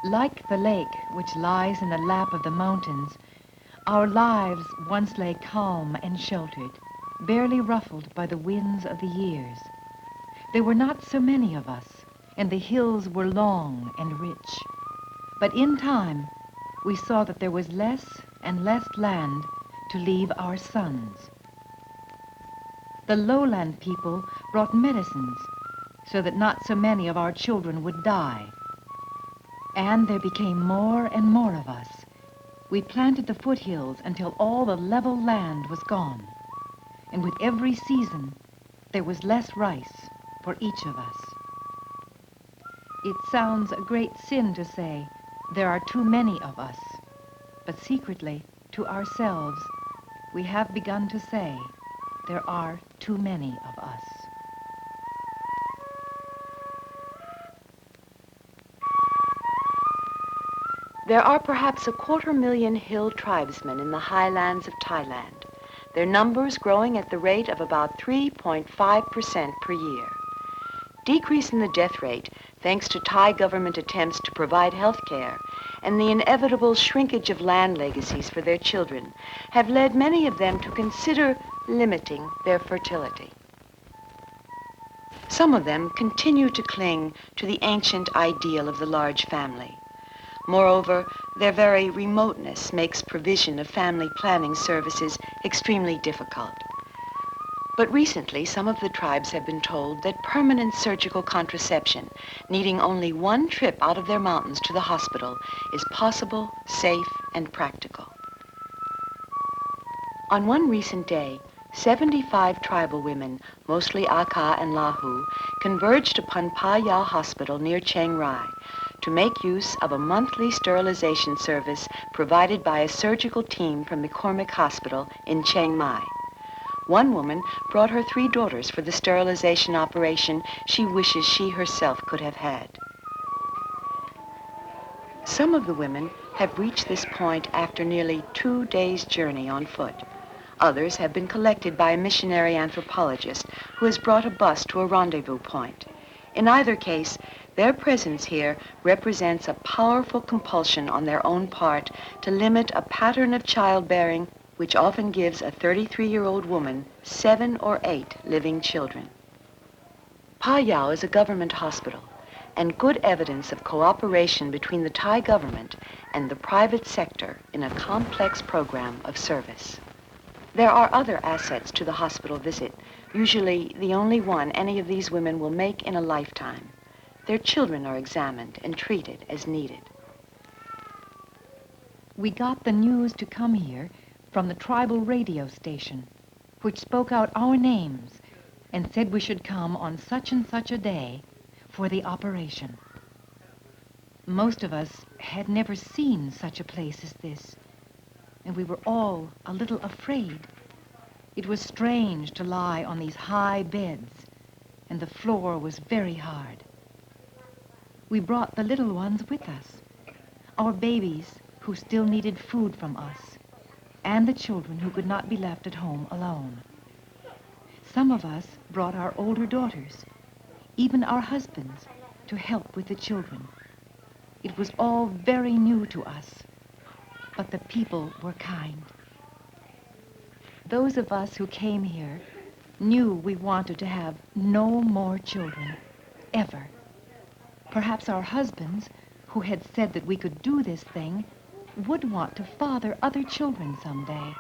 Like the lake which lies in the lap of the mountains, our lives once lay calm and sheltered, barely ruffled by the winds of the years. There were not so many of us, and the hills were long and rich. But in time, we saw that there was less and less land to leave our sons. The lowland people brought medicines so that not so many of our children would die. And there became more and more of us. We planted the foothills until all the level land was gone. And with every season, there was less rice for each of us. It sounds a great sin to say there are too many of us, but secretly, to ourselves, we have begun to say there are too many of us. There are perhaps 250,000 hill tribesmen in the highlands of Thailand, their numbers growing at the rate of about 3.5% per year. Decrease in the death rate, thanks to Thai government attempts to provide health care, and the inevitable shrinkage of land legacies for their children, have led many of them to consider limiting their fertility. Some of them continue to cling to the ancient ideal of the large family. Moreover, their very remoteness makes provision of family planning services extremely difficult. But recently, some of the tribes have been told that permanent surgical contraception, needing only one trip out of their mountains to the hospital, is possible, safe, and practical. On one recent day, 75 tribal women, mostly Aka and Lahu, converged upon Pa Yau Hospital near Chiang Rai to make use of a monthly sterilization service provided by a surgical team from McCormick Hospital in Chiang Mai. One woman brought her 3 daughters for the sterilization operation she wishes she herself could have had. Some of the women have reached this point after nearly 2 days' journey on foot. Others have been collected by a missionary anthropologist who has brought a bus to a rendezvous point. In either case, their presence here represents a powerful compulsion on their own part to limit a pattern of childbearing which often gives a 33-year-old woman 7 or 8 living children. Pa Yau is a government hospital, and good evidence of cooperation between the Thai government and the private sector in a complex program of service. There are other assets to the hospital visit, usually the only one any of these women will make in a lifetime. Their children are examined and treated as needed. We got the news to come here from the tribal radio station, which spoke out our names and said we should come on such and such a day for the operation. Most of us had never seen such a place as this, and we were all a little afraid. It was strange to lie on these high beds, and the floor was very hard. We brought the little ones with us, our babies who still needed food from us, and the children who could not be left at home alone. Some of us brought our older daughters, even our husbands, to help with the children. It was all very new to us, but the people were kind. Those of us who came here knew we wanted to have no more children, ever. Perhaps our husbands, who had said that we could do this thing, would want to father other children someday,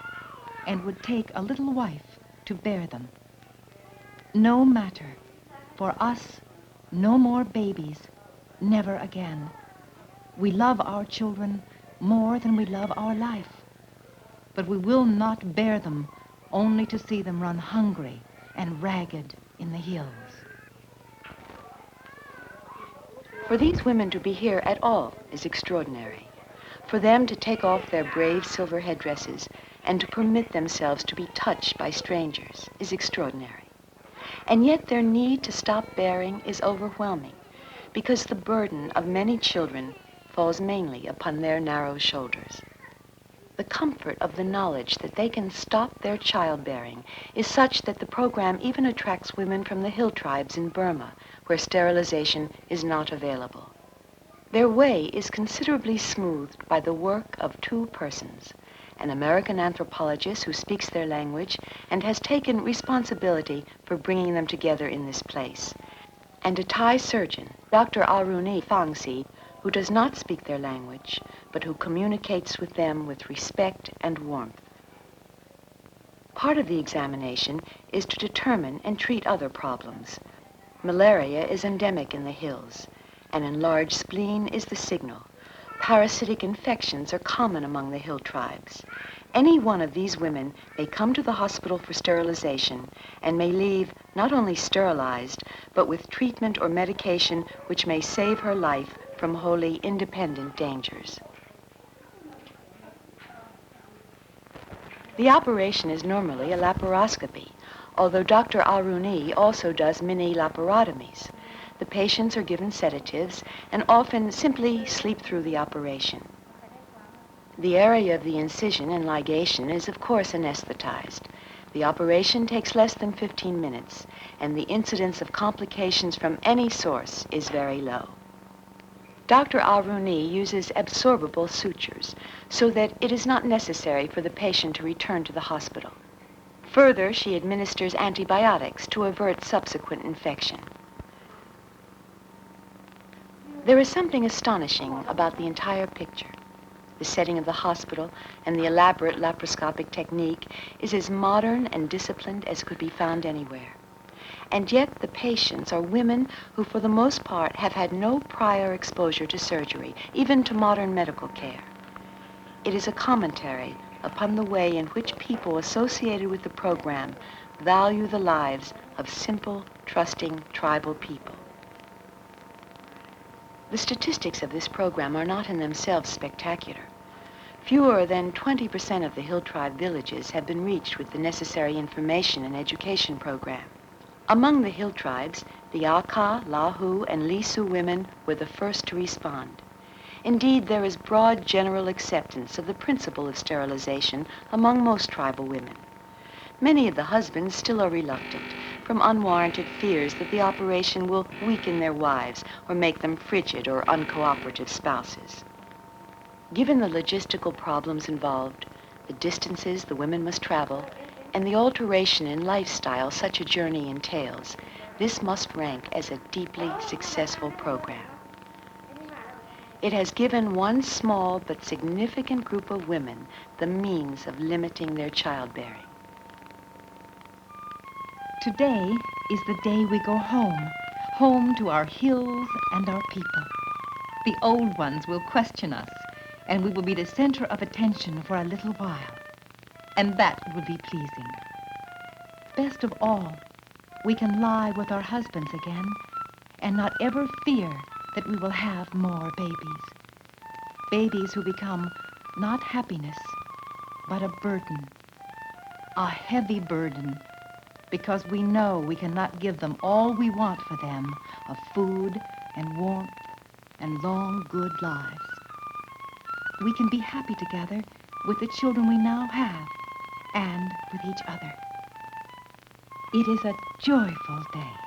and would take a little wife to bear them. No matter. For us, no more babies, never again. We love our children more than we love our life, but we will not bear them only to see them run hungry and ragged in the hills. For these women to be here at all is extraordinary. For them to take off their brave silver headdresses and to permit themselves to be touched by strangers is extraordinary. And yet their need to stop bearing is overwhelming, because the burden of many children falls mainly upon their narrow shoulders. The comfort of the knowledge that they can stop their childbearing is such that the program even attracts women from the hill tribes in Burma, where sterilization is not available. Their way is considerably smoothed by the work of two persons, an American anthropologist who speaks their language and has taken responsibility for bringing them together in this place, and a Thai surgeon, Dr. Aruni Thangsi, who does not speak their language, but who communicates with them with respect and warmth. Part of the examination is to determine and treat other problems. Malaria is endemic in the hills. An enlarged spleen is the signal. Parasitic infections are common among the hill tribes. Any one of these women may come to the hospital for sterilization and may leave not only sterilized, but with treatment or medication which may save her life from wholly independent dangers. The operation is normally a laparoscopy, although Dr. Aruni also does mini laparotomies. The patients are given sedatives and often simply sleep through the operation. The area of the incision and ligation is, of course, anesthetized. The operation takes less than 15 minutes, and the incidence of complications from any source is very low. Dr. Aruni uses absorbable sutures so that it is not necessary for the patient to return to the hospital. Further, she administers antibiotics to avert subsequent infection. There is something astonishing about the entire picture. The setting of the hospital and the elaborate laparoscopic technique is as modern and disciplined as could be found anywhere. And yet the patients are women who, for the most part, have had no prior exposure to surgery, even to modern medical care. It is a commentary upon the way in which people associated with the program value the lives of simple, trusting, tribal people. The statistics of this program are not in themselves spectacular. Fewer than 20% of the hill tribe villages have been reached with the necessary information and education program. Among the hill tribes, the Aka, Lahu, and Lisu women were the first to respond. Indeed, there is broad general acceptance of the principle of sterilization among most tribal women. Many of the husbands still are reluctant from unwarranted fears that the operation will weaken their wives or make them frigid or uncooperative spouses. Given the logistical problems involved, the distances the women must travel, and the alteration in lifestyle such a journey entails, this must rank as a deeply successful program. It has given one small but significant group of women the means of limiting their childbearing. Today is the day we go home, home to our hills and our people. The old ones will question us, and we will be the center of attention for a little while. And that will be pleasing. Best of all, we can lie with our husbands again and not ever fear that we will have more babies. Babies who become not happiness, but a burden. A heavy burden, because we know we cannot give them all we want for them of food and warmth and long, good lives. We can be happy together with the children we now have and with each other. It is a joyful day.